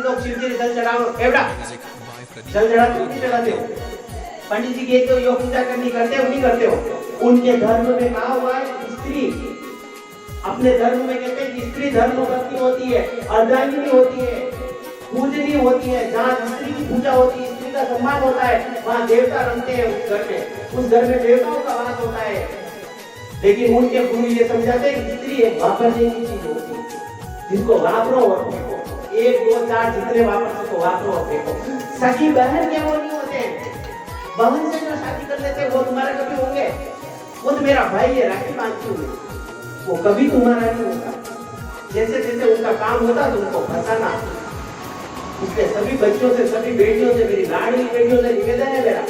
लोग शिव जी जल चढ़ाओ, एवड़ा जल चढ़ाते हो नहीं चढ़ाते हो? पंडित जी कहते हो योग पूजा करनी, करते हो नहीं करते हो? उनके धर्म में कहा हुआ है स्त्री, अपने धर्म में कहते हैं कि स्त्री धर्म पत्नी होती है, अर्धांगिनी होती है, पूजनीय होती है। जहाँ स्त्री की पूजा होती है, स्त्री का सम्मान होता है, वहाँ देवता रमते हैं उस घर में, उस घर में देवताओं का वास होता है। लेकिन उनके गुरु ये समझाते हैं कि स्त्री एक वापरने की चीज होती है, जिसको वापरो और फेंको, 1 2 4 जितने वापर सको वापरो और फेंको। सखी बहन के वो नहीं होते, बहन से जो शादी कर लेते वो तुम्हारे कभी होंगे? वो तो मेरा भाई है, राखी बांधती हूँ, वो कभी तुम्हारा नहीं होगा। जैसे जैसे उनका काम होता तुमको फंसाना। इसलिए सभी बच्चों से, सभी बेटियों से, मेरी लाडली बेटियों से निवेदन है मेरा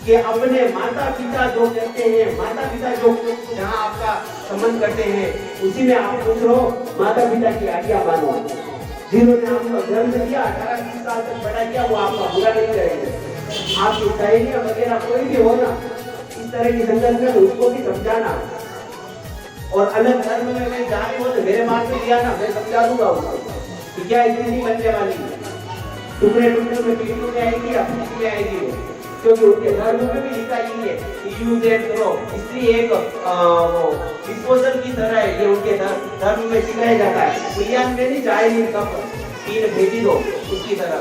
कि अपने माता पिता जो कहते हैं, माता पिता जो जहाँ आपका संबंध करते हैं, उसी में आप खुश रहो, माता पिता की आज्ञा मानो। जिन्होंने आपको जन्म दिया, 18-20 साल तक बड़ा किया, वो आपका बुरा नहीं करेंगे। आपकी सहेलियां वगैरह कोई भी हो ना इस तरह की संगत में, उसको भी समझाना। और अलग धर्म में मैं जा रही हूँ तो मेरे मार्ग में लिया ना, मैं समझा दूंगा उसको कि क्या इतनी नहीं बनने वाली है, टुकड़े टुकड़े में पीढ़ियों में आएगी, अपनी में आएगी वो। क्योंकि उनके धर्म में भी लिखा ही है कि यूज एंड थ्रो, स्त्री एक डिस्पोजल की तरह है, ये उनके धर्म में सिखाया जाता है। बुलियान में नहीं जाए नहीं, कब तीन भेजी दो उसकी तरह।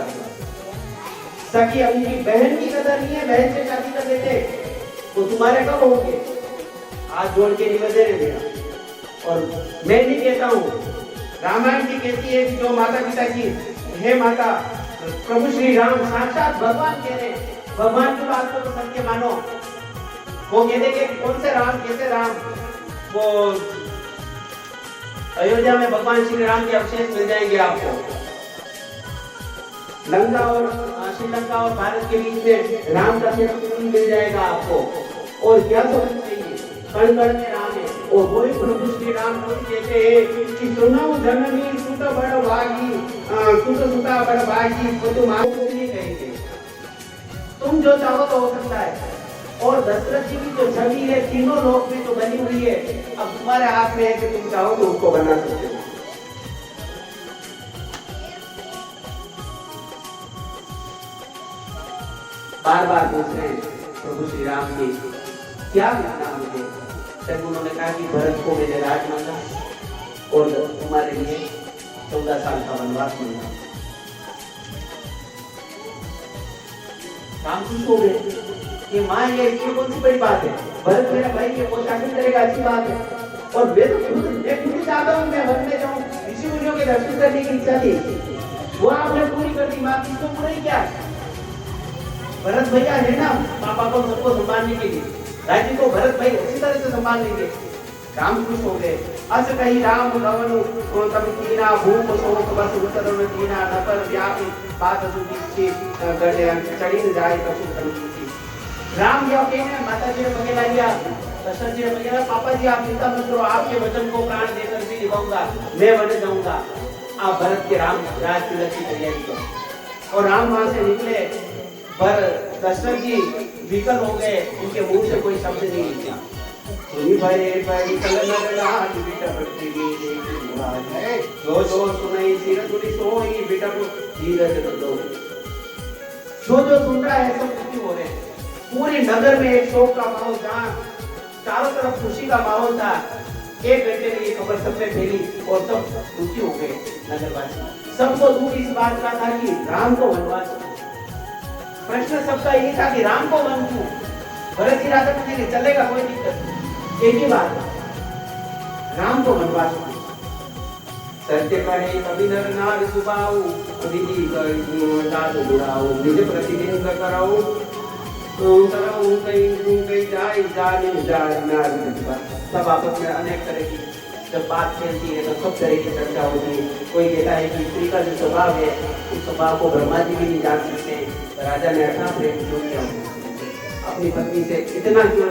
सखी अपनी बहन की कदर नहीं है, बहन से शादी कर लेते, वो तुम्हारे कब होंगे? हाथ जोड़ के निवेदन है मेरा। और मैं नहीं कहता हूँ, रामायण जी कहती है कि जो माता पिता की, हे माता, प्रभु श्री राम साक्षात भगवान कह रहे हैं, भगवान की बात को तो सत्य मानो। वो कहते कि कौन से राम, कैसे राम? वो अयोध्या में भगवान श्री राम के अवशेष मिल जाएंगे आपको। लंका और श्रीलंका और भारत के बीच में राम का क्षेत्र मिल जाएगा आपको। और क्या समझ चाहिए, कण कण में राम है। और वही प्रभु श्री राम को कहते हैं कि सुनो जननी सुत बड़ भागी, सुत सुता बड़ भागी, वो तुम्हारे कुछ नहीं कहेंगे, तुम जो चाहो तो हो सकता है। और दशरथ जी की जो छवि है तीनों लोक में तो बनी हुई है, अब तुम्हारे हाथ में है कि तुम चाहो तो उसको बना सकते हो। बार बार पूछ रहे हैं प्रभु श्री राम की क्या मिलना मुझे? तब उन्होंने कहा कि भरत को मैंने राज मांगा और तुम्हारे लिए 14 साल का वनवास मांगा। राम खुश हो गए कि माँ ये इसमें कौन सी बड़ी बात है, भरत मेरा भाई है, वो शादी करेगा, अच्छी बात है। और मैं खुद चाहता हूँ मैं वन में जाऊँ, ऋषि मुनियों के दर्शन करने की इच्छा थी, वो आपने पूरी कर दी। माँ किसको पूरा ही क्या? भरत भैया है ना पापा को सबको संभालने के लिए, राज्य को भरत भाई उसी तरह से संभाल लेंगे। राम खुश हो गए। अस कही राम लवन तब कीना भूप शोक बस उतर में कीना नपर व्यापी बात सुखी गड़े चढ़ी न जाए कछु करुकी। राम या कहने माता जी ने पकड़ा लिया, दशरथ जी ने पकड़ा, पापा जी आप चिंता मत करो, आपके वचन को प्राण देकर भी निभाऊंगा, मैं वन जाऊंगा, आप भरत के राम राज तिलक की तैयारी करो। और राम वहां से निकले, पर दशरथ जी विकल हो गए, उनके मुंह से कोई शब्द नहीं निकला। सुनी भरे पड़ी कलनर लाज बेटा बच्चे है, जो जो सुनाई सिर तुरी सोई बेटा को धीरज दो। जो सुन रहा है सब दुखी हो रहे हैं। पूरे नगर में एक शोक का माहौल, जहाँ चारों तरफ खुशी का माहौल था। 1 घंटे में ये खबर सब में फैली और सब दुखी हो गए नगरवासी। सबको दुख इस बात का था कि राम को वनवास। प्रश्न सबका यही था कि राम को वन क्यों? भरत जी राजा मुझे नहीं चलेगा, कोई दिक्कत नहीं, एक ही बात है, राम को वनवास। सत्य कहे कभी नर नार सुभाऊ, विधि कर बुराऊ, निज प्रतिबिंब कराऊ, कराऊ कहीं जाए जाने जाए नार। सब आपस में अनेक तरह की जब बात फैलती है तो सब तरह की चर्चा होती है। कोई कहता है कि स्त्री का जो स्वभाव है उस स्वभाव को ब्रह्मा जी भी नहीं जान सकते। राजा ने ऐसा प्रेम क्यों किया, अपनी पत्नी से इतना क्यों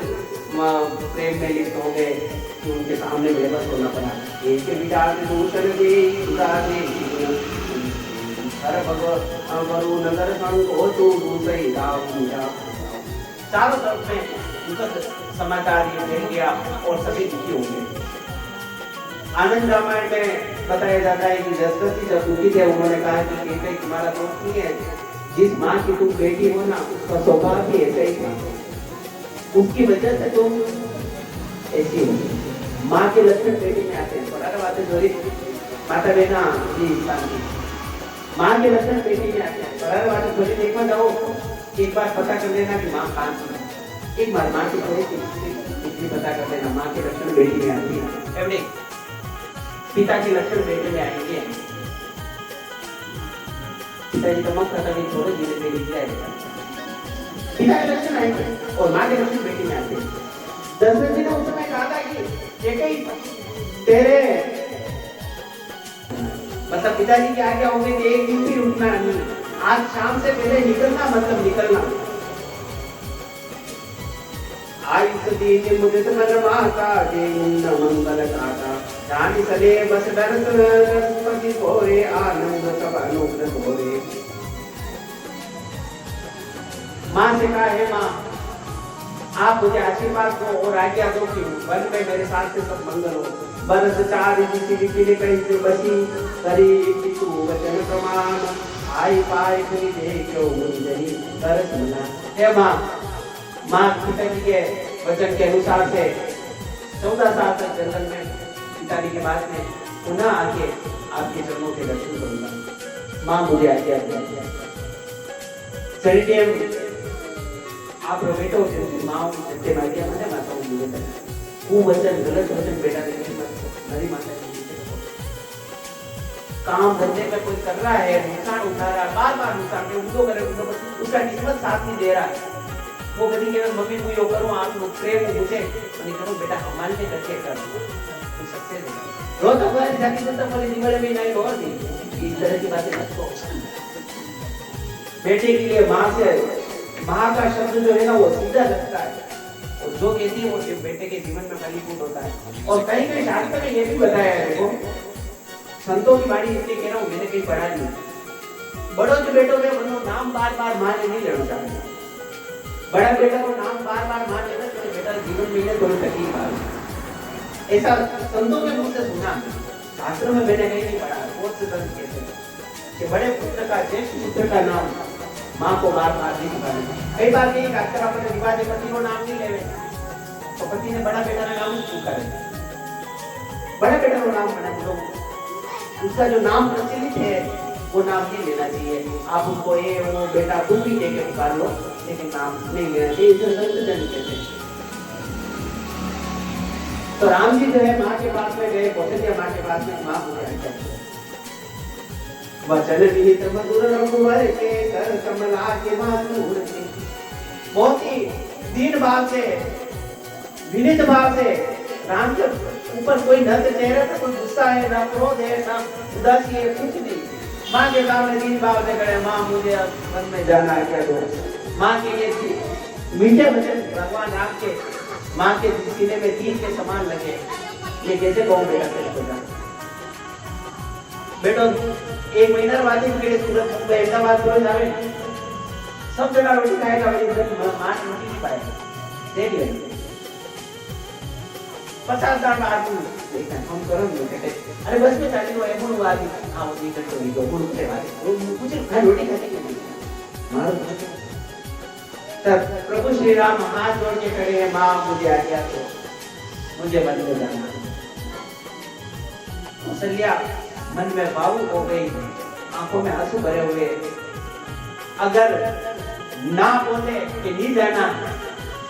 प्रेम में लिप्त हो गए कि उनके सामने बेबस होना पड़ा। एक विचार से दूसरे भी उदारे हर भगवरु नगर संग हो तो दूसरे चारों तरफ में दुखद समाचार ये फैल गया और सभी दुखी हो गए। आनंद रामायण में बताया जाता है कि दशरथ जब दुखी थे उन्होंने कहा कि कैकेयी तुम्हारा दोस्त नहीं है, जिस माँ की तुम बेटी हो ना उसका स्वभाव भी ऐसा ही था, उसकी वजह से तुम ऐसी हो। माँ के लक्षण बेटी में आते हैं। बड़ा बात है जोरी माता बहना जी शांति, माँ के लक्षण बेटी में आते हैं। बड़ा बात है जोरी देखा जाओ, एक बार पता कर लेना कि माँ कहाँ की, एक बार माँ की थोड़ी सी पता कर लेना, माँ के लक्षण बेटी में आती है। एवढे पिता के लक्षण बेटे में आएंगे। पिताजी का मत खत्म नहीं छोड़ो, धीरे धीरे जाएगा। पिता के लक्षण आएंगे और माँ के लक्षण बेटी में आते हैं। दशरथ जी ने उस समय कहा था कि कैकेयी तेरे मतलब पिताजी की आज्ञा होगी कि एक दिन भी रुकना नहीं, आज शाम से पहले निकलना, मतलब निकलना। आयुष दीन मुदित मन माता जे मुंड मंगल गाता, रानी सले बस दरस रसपति भोरे, आनंद सब अनुग्रह भोरे। माँ से कहा है माँ आप मुझे आशीर्वाद दो और आज्ञा दो कि वन में मेरे साथ से सब मंगल हो। बरस चार किसी विपिन कहीं से बसी, करी कितु वचन प्रमाण, आई पाए करी देखो मुंजरी तरस मना। हे माँ, माँ पिताजी के वचन के अनुसार से 14 साल तक जंगल में पिताजी के बाद में पुनः आके आपके चरणों के दर्शन करूंगा। माँ मुझे आज्ञा दीजिए। चरित्रम आप बेटो माओ की सत्य माज्ञा मैंने माताओं मुझे वो वचन गलत वचन बेटा देने मत मेरी माता जी काम धंधे में कोई कर रहा है, नुकसान उठा रहा है, बार-बार नुकसान में उनको करे उनको, उसका किस्मत साथ नहीं दे रहा है। वो कभी के मम्मी को यो करूं आप लोग प्रेम मुझे नहीं करो बेटा हमारे से करके कर तो सक्सेस है। रो तो कोई जाति तो मेरे जीवन में नहीं हो रही, इस तरह की बातें मत करो। बेटे के लिए माँ से माँ का शब्द जो है ना वो सीधा लगता है और जो कहती है वो बेटे के जीवन में फलीभूत होता है। और कहीं कहीं शास्त्र में ये भी बताया है, देखो संतों की वाणी इसलिए कह रहा हूँ, मैंने कहीं पढ़ा नहीं। बड़ों के बेटों में बनो नाम बार बार माँ ने नहीं लेना चाहिए। बड़ा बेटा को नाम बार बार माँ लेना तो बेटा जीवन में थोड़ी तकलीफ आ रही। ऐसा संतों के मुंह से सुना, शास्त्र में मैंने कहीं नहीं पढ़ा। बहुत से संत कहते हैं कि बड़े पुत्र का ज्येष्ठ पुत्र का नाम माँ को बार बार नहीं पुकारे। कई बार नहीं अक्सर अपने विवाह पति को नाम नहीं लेवे तो पति ने बड़ा बेटा का नाम पुकारे, बड़ा बेटा को नाम बना बोलो, उसका जो नाम प्रचलित है वो नाम नहीं लेना चाहिए। आप उनको ये वो बेटा कुछ भी लेके पुकार लो, लेकिन नाम नहीं लेना चाहिए। जो संत जन कहते हैं। तो राम जी जो है माँ के पास में गए, कौशल्या माँ के पास में, माँ को वचन विहित मधुर रघुवर के कर कमला के माधुर के। बहुत ही दीन भाव से, विनीत भाव से राम के ऊपर कोई न चेहरे पर कोई गुस्सा है, न क्रोध है, न उदासी है, कुछ नहीं। माँ के सामने दीन भाव से खड़े, माँ मुझे अब वन में जाना है क्या दो। माँ के ये मीठे वचन भगवान राम के माँ के सीने में तीर के समान लगे। ये कैसे कहूँ बेटा तेरे को जाना बेटो, 1 महीना बाद ही मेरे सूरत मुंबई अहमदाबाद रोज आवे, सब जगह रोटी खाएगा, मेरी माँ रोटी नहीं पाएगा। देख ले 50,000 आदमी देखा हम करेंगे बेटे, अरे बस में चाली वो एमन हुआ दी हां वो निकल तो नहीं तो गुरु से वाले वो कुछ खाए रोटी खाने के लिए मारो। तब प्रभु श्री राम हाथ जोड़ के खड़े हैं, माँ मुझे आज्ञा दो, मुझे वन में जाना। कौशल्या मन में भावुक हो गई, आंखों में आंसू भरे हुए। अगर ना बोले कि नहीं जाना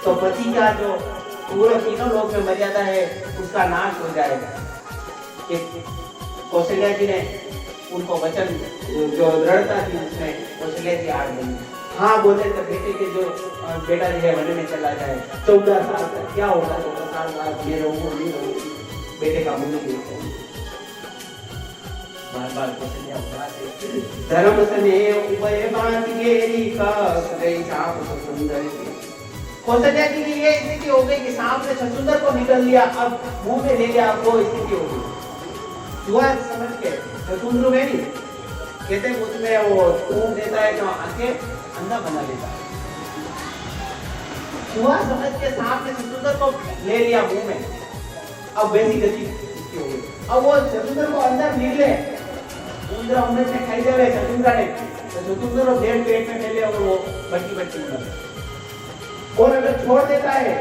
तो पति का जो पूरे तीनों लोक में मर्यादा है उसका नाश हो जाएगा। कौशल्या जी ने उनको वचन जो दृढ़ता थी उसमें कौशल्या जी आड़ गई। हाँ बोले तो बेटे के जो बेटा जो है वन में चला जाए, 14 साल तक क्या होगा, 14 साल बाद ये रहूंगा नहीं रहूंगी, बेटे का मुंह नहीं बार-बार धर्म सने उभय बात गेरी का गई सांप सुंदर की। कौशल्या जी की ये स्थिति हो गई कि सांप ने छछूंदर को निकल लिया, अब मुंह में ले लिया, अब वो स्थिति हो गई। हुआ समझ के छछूंदर में नहीं कहते उसमें वो ऊँट देता है तो आंखें अंधा बना देता है। हुआ समझ के सांप ने छछूंदर को ले लिया मुंह में, अब वैसी गति उसकी हो गई। अब वो चतुंदर को अंदर निकले, उंदर अमृत ने खाई जावे चतुंदर ने, तो चतुंदर वो ब्लेड पेट में फैले और वो बट्टी बट्टी में। और अगर छोड़ देता है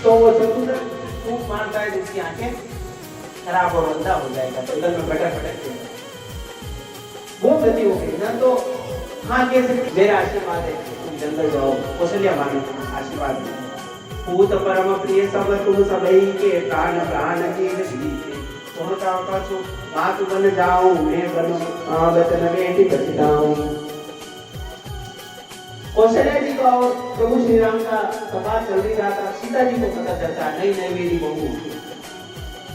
तो वो चतुंदर फूंक मारता है जिसकी आंखें खराब और अंधा हो जाएगा, जंगल में भटक भटक के वो गति हो गई ना। तो हाँ कैसे मेरा आशीर्वाद है, तुम जंगल जाओ, कौशल्या माने आशीर्वाद है। पूत परम प्रिय सब तुम सबई के प्राण प्राण के जीते, तुम का छो मात बन जाऊं मैं बनूं बचन बेटी बचताऊं। कौशल्या जी का और प्रभु श्री राम का संवाद चल रही रहा था। सीता जी को पता चलता है नई नई मेरी बहू,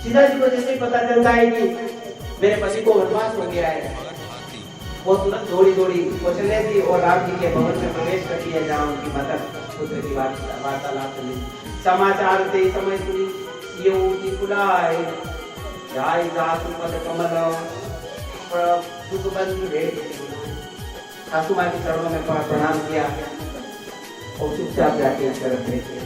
सीता जी को जैसे पता चलता है कि मेरे पति को वनवास हो गया है, वो तुरंत दौड़ी दौड़ी कौशल्या जी और राम जी के भवन में प्रवेश करती है, जहाँ उनकी माता पुत्र की वार्तालाप चली। समाचार ते समय सुनी ये की कुलाए जाय जासु पद कमल दुख बंधु भेट। सासू माँ के चरणों में प्रणाम किया और चुपचाप जाके तरफ देखे।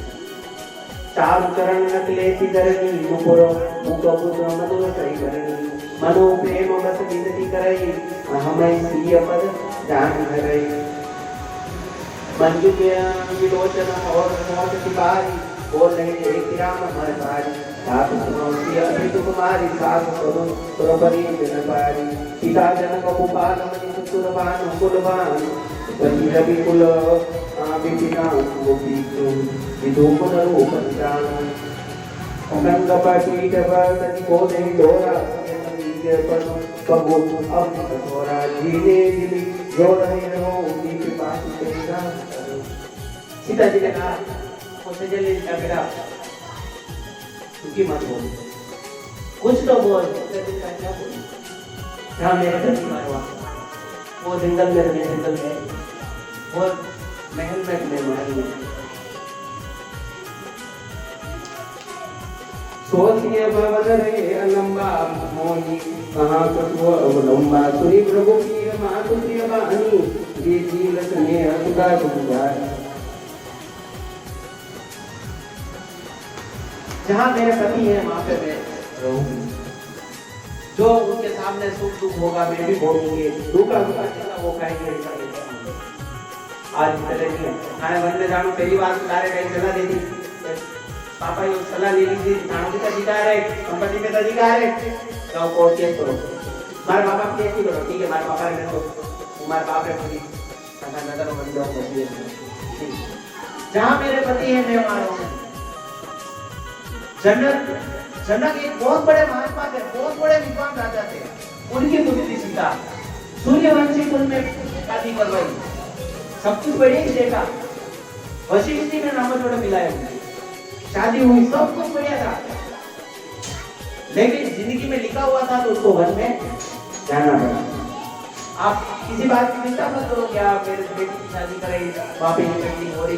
चार चरण नकले धरणी मुकुर मुख पुत्र मधुर सही करणी, मनो प्रेम बस विनती करई हमें सिय पद जान धरई। मंजू के विलोचन और मोट सिपाही बोल रहे एक राम हमारे पारी। सास सुमौसी अभित कुमारी सास सुनो सुरपरी जन पारी। पिता जनक भूपाल मणि पुत्रवान कुलवान पति रवि कुल विपिना गोपीचु विधुकुल रूप जान। गंग पीठ पर तनि को दे डोरा बबू अब थोड़ा जीने दिली जो रहे रहो दीप पास तेरा। सीता जी ने कहा कौशल्या जी का बेटा दुखी मत हो, कुछ तो बोल। क्या बोल? हाँ मेरे घर की मारवा, वो जंगल में रहे जंगल में, वो महल में रहे महल में। सोचिए भवन रे अलंबा मोही कहाँ कटुआ अवलंबा। सुनी प्रभु की मातु प्रिय बानी ये जीव स्नेह सुधा सुधार। जहाँ मेरे पति है वहाँ पे मैं रहूंगी, जो उनके सामने सुख दुख होगा मैं भी बोलूंगी, दुखा दुखा जितना वो कहेंगे ऐसा नहीं। आज पहले नहीं खाने वन में जाऊँ पहली बार सारे कहीं सलाह दे दी, पापा ये सलाह ले लीजिए, थानों के अधिकार है, संपत्ति में अधिकार है, जाओ कोर्ट केस करो, मारे पापा केस ही करो, ठीक है मारे पापा ने तो तुम्हारे बाप ने बोली नगर बन जाओ बचिए। जहाँ मेरे पति है मैं वहाँ रहूंगा। जनक एक बहुत बड़े महात्मा थे, बहुत बड़े विद्वान राजा थे, उनकी पुत्री सीता सूर्यवंशी कुल में शादी करवाई, सब कुछ बढ़िया ही देखा, वशिष्ठ जी ने नाम जोड़े मिलाए, शादी हुई, सब कुछ बढ़िया था, लेकिन जिंदगी में लिखा हुआ था तो उसको वन में जाना पड़ा। आप किसी बात की चिंता मत करो, क्या मेरे बेटी की शादी कराई, वहां पे ये हो रही